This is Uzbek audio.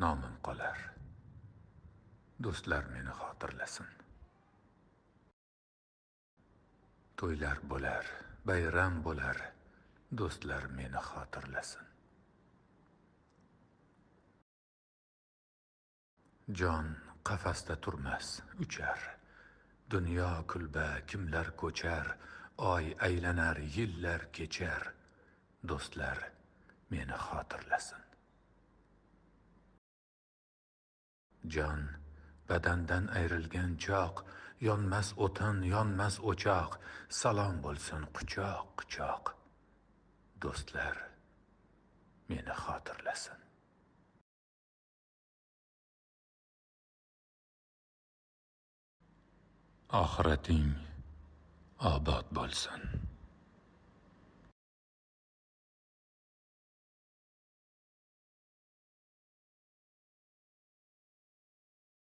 nomim qolar. Do'stlar meni xotirlasin. To'ylar bo'lar, bayram bo'lar, do'stlar meni xotirlasin. Jon qafasda turmas, uchar. Dunyo kulba, kimlar ko'char, oy aylanar, yillar kechar. Do'stlar meni xotirlasin. Jon badandan ayrilgan choq, yonmas o'tin, yonmas o'choq, salom bo'lsin quchoq quchoq. Do'stlar meni xotirlasin. Oxirating obod bo'lsin.